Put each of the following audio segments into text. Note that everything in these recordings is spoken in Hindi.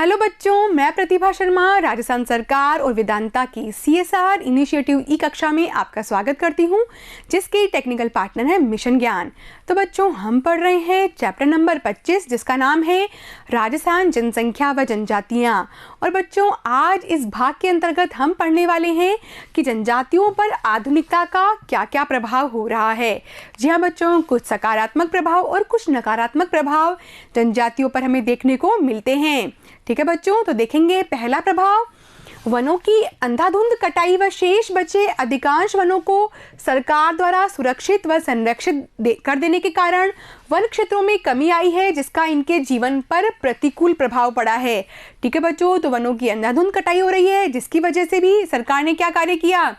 हेलो बच्चों, मैं प्रतिभा शर्मा राजस्थान सरकार और वेदांता की CSR इनिशिएटिव ई कक्षा में आपका स्वागत करती हूं, जिसके टेक्निकल पार्टनर है मिशन ज्ञान। तो बच्चों, हम पढ़ रहे हैं चैप्टर नंबर 25, जिसका नाम है राजस्थान जनसंख्या व जनजातियां। और बच्चों, आज इस भाग के अंतर्गत हम पढ़ने वाले हैं कि जनजातियों पर आधुनिकता का क्या क्या प्रभाव हो रहा है। जी हाँ बच्चों, कुछ सकारात्मक प्रभाव और कुछ नकारात्मक प्रभाव जनजातियों पर हमें देखने को मिलते हैं। ठीक है बच्चों, तो देखेंगे पहला प्रभाव, वनों की अंधाधुंध कटाई व शेष बचे अधिकांश वनों को सरकार द्वारा सुरक्षित व संरक्षित कर देने के कारण वन क्षेत्रों में कमी आई है, जिसका इनके जीवन पर प्रतिकूल प्रभाव पड़ा है। ठीक है बच्चों, तो वनों की अंधाधुंध कटाई हो रही है, जिसकी वजह से भी सरकार ने क्या कार्य किया,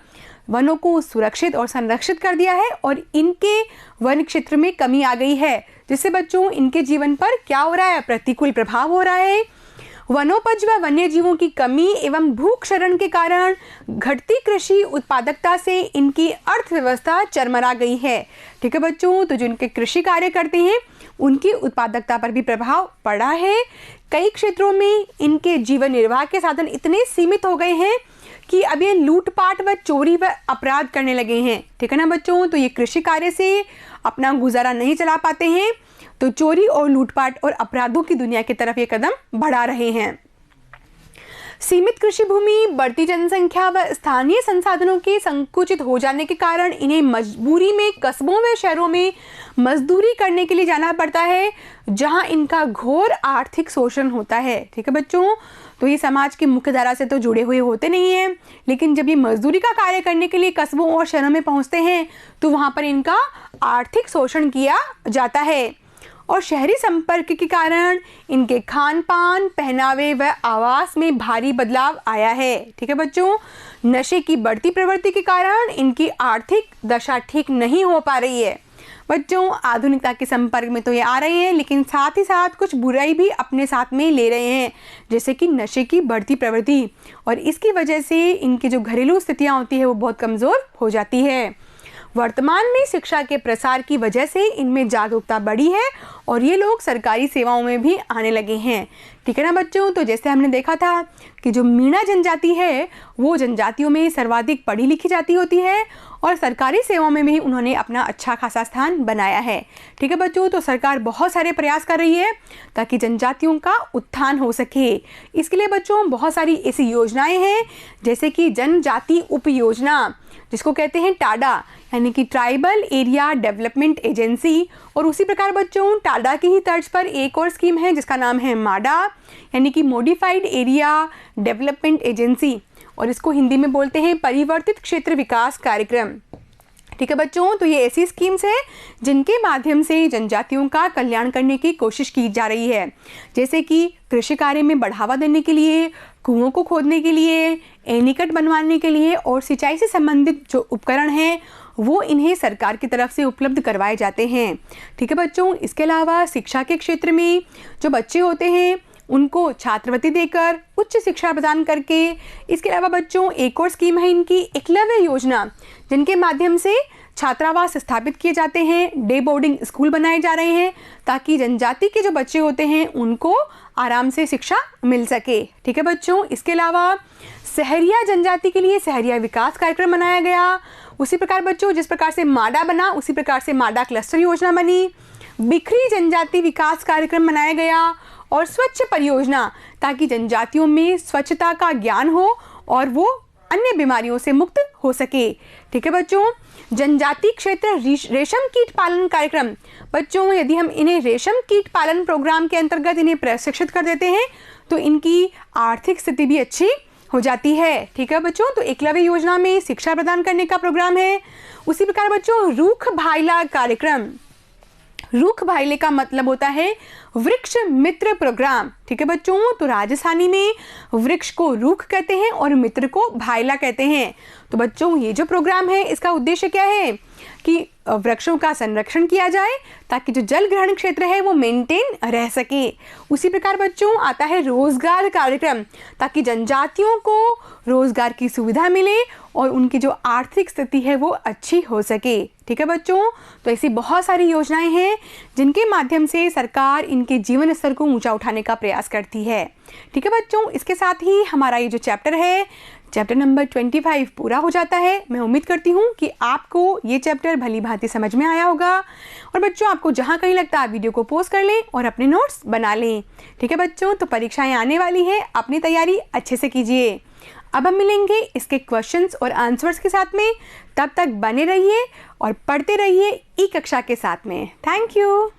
वनों को सुरक्षित और संरक्षित कर दिया है और इनके वन क्षेत्र में कमी आ गई है, जिससे बच्चों इनके जीवन पर क्या हो रहा है, प्रतिकूल प्रभाव हो रहा है। वनोपज व वन्य जीवों की कमी एवं भूक्षरण के कारण घटती कृषि उत्पादकता से इनकी अर्थव्यवस्था चरमरा गई है। ठीक है बच्चों, तो जो इनके कृषि कार्य करते हैं उनकी उत्पादकता पर भी प्रभाव पड़ा है। कई क्षेत्रों में इनके जीवन निर्वाह के साधन इतने सीमित हो गए हैं कि अब ये लूटपाट व चोरी व अपराध करने लगे हैं। ठीक है ना बच्चों, तो ये कृषि कार्य से अपना गुजारा नहीं चला पाते हैं, तो चोरी और लूटपाट और अपराधों की दुनिया की तरफ ये कदम बढ़ा रहे हैं। सीमित कृषि भूमि, बढ़ती जनसंख्या व स्थानीय संसाधनों के संकुचित हो जाने के कारण इन्हें मजबूरी में कस्बों व शहरों में मजदूरी करने के लिए जाना पड़ता है, जहां इनका घोर आर्थिक शोषण होता है। ठीक है बच्चों, तो ये समाज की मुख्य धारा से तो जुड़े हुए होते नहीं हैं, लेकिन जब ये मजदूरी का कार्य करने के लिए कस्बों और शहरों में पहुंचते हैं तो वहां पर इनका आर्थिक शोषण किया जाता है। और शहरी संपर्क के कारण इनके खान पान, पहनावे व आवास में भारी बदलाव आया है। ठीक है बच्चों, नशे की बढ़ती प्रवृत्ति के कारण इनकी आर्थिक दशा ठीक नहीं हो पा रही है। बच्चों, आधुनिकता के संपर्क में तो ये आ रहे हैं, लेकिन साथ ही साथ कुछ बुराई भी अपने साथ में ले रहे हैं, जैसे कि नशे की बढ़ती प्रवृत्ति, और इसकी वजह से इनकी जो घरेलू स्थितियाँ होती है वो बहुत कमज़ोर हो जाती है। वर्तमान में शिक्षा के प्रसार की वजह से इनमें जागरूकता बढ़ी है और ये लोग सरकारी सेवाओं में भी आने लगे हैं। ठीक है ना बच्चों, तो जैसे हमने देखा था कि जो मीणा जनजाति है वो जनजातियों में सर्वाधिक पढ़ी लिखी जाति होती है और सरकारी सेवाओं में भी उन्होंने अपना अच्छा खासा स्थान बनाया है। ठीक है बच्चों, तो सरकार बहुत सारे प्रयास कर रही है ताकि जनजातियों का उत्थान हो सके। इसके लिए बच्चों बहुत सारी ऐसी योजनाएं हैं, जैसे कि जनजाति उप योजना, जिसको कहते हैं टाडा, यानी कि ट्राइबल एरिया डेवलपमेंट एजेंसी। और उसी प्रकार बच्चों टाडा की ही तर्ज पर एक और स्कीम है जिसका नाम है माडा, यानी कि मॉडिफाइड एरिया डेवलपमेंट एजेंसी, और इसको हिंदी में बोलते हैं परिवर्तित क्षेत्र विकास कार्यक्रम। ठीक है बच्चों, तो ये ऐसी स्कीम्स है जिनके माध्यम से जनजातियों का कल्याण करने की कोशिश की जा रही है, जैसे कि कृषि कार्य में बढ़ावा देने के लिए, कुओं को खोदने के लिए, एनीकट बनवाने के लिए और सिंचाई से संबंधित जो उपकरण हैं वो इन्हें सरकार की तरफ से उपलब्ध करवाए जाते हैं। ठीक है बच्चों, इसके अलावा शिक्षा के क्षेत्र में जो बच्चे होते हैं उनको छात्रवृत्ति देकर उच्च शिक्षा प्रदान करके, इसके अलावा बच्चों एक और स्कीम है इनकी एकलव्य योजना, जिनके माध्यम से छात्रावास स्थापित किए जाते हैं, डे बोर्डिंग स्कूल बनाए जा रहे हैं, ताकि जनजाति के जो बच्चे होते हैं उनको आराम से शिक्षा मिल सके। ठीक है बच्चों, इसके अलावा सहरिया जनजाति के लिए सहरिया विकास कार्यक्रम बनाया गया। उसी प्रकार बच्चों जिस प्रकार से माडा बना, उसी प्रकार से माडा क्लस्टर योजना बनी। बिखरी जनजाति विकास कार्यक्रम बनाया गया और स्वच्छ परियोजना, ताकि जनजातियों में स्वच्छता का ज्ञान हो और वो अन्य बीमारियों से मुक्त हो सके। ठीक है बच्चों, जनजाति क्षेत्र रेशम कीट पालन कार्यक्रम, बच्चों यदि हम इन्हें रेशम कीट पालन प्रोग्राम के अंतर्गत इन्हें प्रशिक्षित कर देते हैं तो इनकी आर्थिक स्थिति भी अच्छी हो जाती है। ठीक है बच्चों, तो एकलव्य योजना में शिक्षा प्रदान करने का प्रोग्राम है। उसी प्रकार बच्चों रूख भाइला कार्यक्रम, रूख भाइले का मतलब होता है वृक्ष मित्र प्रोग्राम। ठीक है बच्चों, तो राजस्थानी में वृक्ष को रूख कहते हैं और मित्र को भाइला कहते हैं। तो बच्चों ये जो प्रोग्राम है इसका उद्देश्य क्या है कि वृक्षों का संरक्षण किया जाए ताकि जो जल ग्रहण क्षेत्र है वो मेंटेन रह सके। उसी प्रकार बच्चों आता है रोजगार कार्यक्रम, ताकि जनजातियों को रोजगार की सुविधा मिले और उनकी जो आर्थिक स्थिति है वो अच्छी हो सके। ठीक है बच्चों, तो ऐसी बहुत सारी योजनाएं हैं जिनके माध्यम से सरकार इनके जीवन स्तर को ऊंचा उठाने का प्रयास करती है। ठीक है बच्चों, इसके साथ ही हमारा ये जो चैप्टर है, चैप्टर नंबर 25 पूरा हो जाता है। मैं उम्मीद करती हूँ कि आपको ये चैप्टर भली भांति समझ में आया होगा। और बच्चों, आपको जहाँ कहीं लगता है आप वीडियो को पॉज कर लें और अपने नोट्स बना लें। ठीक है बच्चों, तो परीक्षाएं आने वाली हैं, अपनी तैयारी अच्छे से कीजिए। अब हम मिलेंगे इसके क्वेश्चंस और आंसर्स के साथ में। तब तक बने रहिए और पढ़ते रहिए ई कक्षा के साथ में। Thank you.